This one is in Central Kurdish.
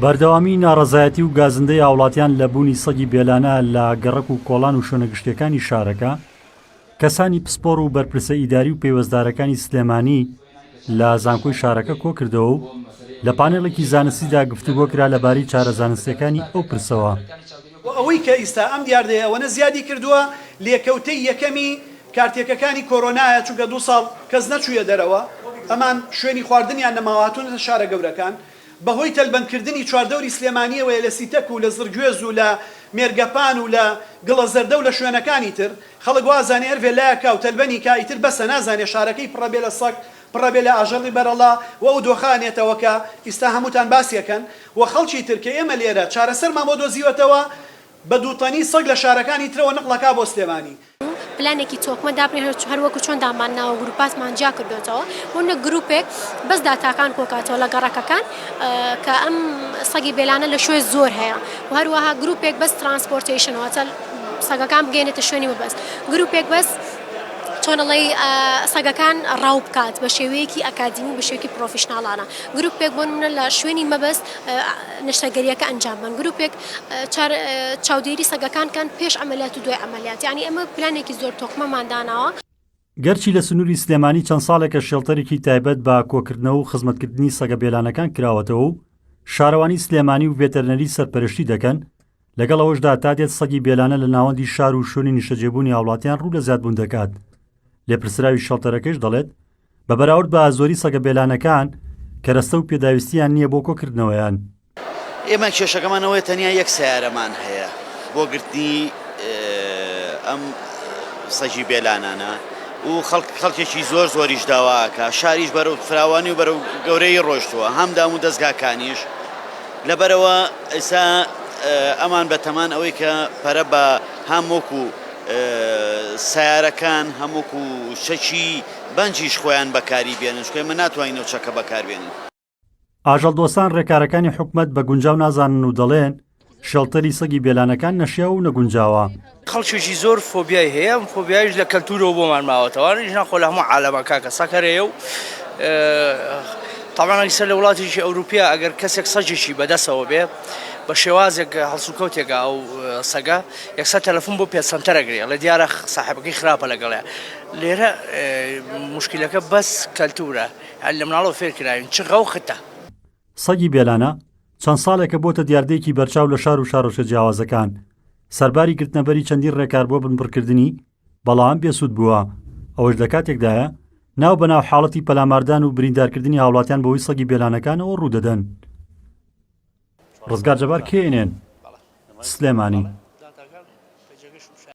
بەردەوامی ناڕەزایەتی و گازندەی هاوڵاتیان لە بوونی سەگی بێلانە لە گەڕەک و کۆڵان و شوێنە گشتیەکانی شارەکە، کەسانی پسپۆڕ و بەرپرسە ئیداری و پەیوەستدارەکانی سلێمانی لە زانکۆی شارەکە کۆ کردەوە و لە پانێڵێکی زانستیدا گفتوگۆ کرا لەبارەی چارە زانستیەکانی ئەو پرسەوە. ئەوەی کە ئیستا ئەم دیاردەیە ئەوەنە زیادی کردووە لێکەوتەی یەکەمی کارتێکەکانی کۆرۆنایە، چونکە 2 ساڵ کەس نەچوویە دەرەوە، ئەمان شوێنی خواردنیان نەماواتونە شارە گەورەکان بەهۆی تەلبەندکردنی چواردەوری سلێمانیەوەیە لە سیتەک و لە زرگوێز و لە مێرگەپان و لە گڵە زەردە و لە شوێنەکانی تر خەڵک وازانێ هەر ڤێلایەکە و تەلبەنی کایتر بەسە نازانێ شارەکەی پڕەبێ لە سەگ پڕەبێ لە ئاژەڵی بەرەڵا و ئەو دۆخانێتەوە کە ئیستا هەمووتان باسیەکەن و خەڵکی تر کە ئێمە لێرە چارەسەرمان بۆ دۆزیوەتەوە بە دووتەنی سەگ لە شارەکانی ترەوە نەقڵەکا بۆ سلێمانی. پلانێکی تۆکمە دابنێ هەروەکو چۆن دامانناوە گروپاسمان جا کردوێتەوە هونە گروپێک بەس داتاکان کۆکاتەوە لە گەڕەکەکان کە ئەم سەگی بێلانە لە شوێ زۆر هەیە و هەروەها گروپێک بەس ترانسپۆرتیشنەوە سەگەکان بگەێنێتە شوێنی بەبەست گروپێک بەس چۆنەڵی سەگەکان ڕاو بکات بە شێوەیەکی ئەکادمی بە شێوەیەکی پرۆفیشناڵانە گروپێک بۆ نمونە لە شوێنی مەبەست نیشتەگەریەکە ئەنجام بن گروپێک چاودێری سەگەکانکان پێش ئەمەلیات و دوای ئەمەلیات یعنی ئەمە پلانێکی زۆر تۆکمەمانداناوە. گەرچی لە سنووری سلێمانی چەند ساڵێکە شێڵتەرێکی تایبەت بە کۆکردنەوە و خزمەتکردنی سەگە بێلانەکان کراوەتەوە و شارەوانی سلێمانی و ڤێتەرنەری سەرپەرشتی دەکەن، لەگەڵ ئەوەشدا تا دێت سەگی بێلانە لە ناوەندی شار و شوێنی نیشتەجێبوونی هاوڵاتیان ڕوو لە زیادبوون دەکات. لێپرسراوی شەڵتەرەکەش دەڵێت بە بەراورد بە زۆری سەگە بێلانەکان کەرەستە و پێداویستیان نییە بۆ کۆکردنەوەیان. ئێمە کێشەکەمانەوەی تەنیا یەک سیارەمان هەیە بۆ گرتنی ئەم سەگی بێلانانە و خەڵکێکی زۆر زۆریش داواکە شاریش بەرەو فراوانی و بەرەو گەورەی ڕۆشتووە هەمدام و دەستگاکانیش لەبەرەوە ئێستا ئەمان بەتەمان ئەوەی کە پەرە بە هەمووکو سیارەکان هەمووکو شەکی بەنجیش خۆیان بەکاری بێنن شکۆی من ناتوانینەوە چەکە بەکاربێنن. ئاژەڵدۆستان ڕێکارەکانی حکومەت بە گونجاو نازانن و دەڵێن شەڵتەری سەگی بێلانەکان نەشیا و نەگونجاوە. خەڵکیێکی زۆر فۆبیای هەیە فۆبیایش لە کەلتورەوە بۆمان ماوەتەوە ژناخۆ لە هەموو عالەمەکە کە سەکەرەیە و تاوانانی سەر لە وڵاتێکی ئەوروپیا ئەگەر کەسێک سەگێکی بەدەستەوە بێ بە شێوازێک هەڵسوکەوتێکە ئەو سەگە یەکسەر تەلەفۆن بۆ پێسەنتەرەگرێ لە دیارە ساحبەکەی خراپە لەگەڵێ لێرە موشکیلەکە بەس کەلتورە لە مناڵەوە فێرکراوین چ غەوختە. سەگی بێلانە چەند ساڵێکە بۆتە دیاردەیەکی بەرچاو لە شار و شارۆچە جیاوازەکان سەرباری گرتنەبەری چەندین ڕێکار بۆ بنبڕکردنی بەڵام بێسوود بووە. ئەوەش لە کاتێکدایە ناو بەناو حاڵەتی پەلاماردان و بریندارکردنی هاوڵاتیان بەوەی سەگی بێلانەکانەوە ڕوودەدەن. ڕزگار جەبار کێنێن سلێمانی.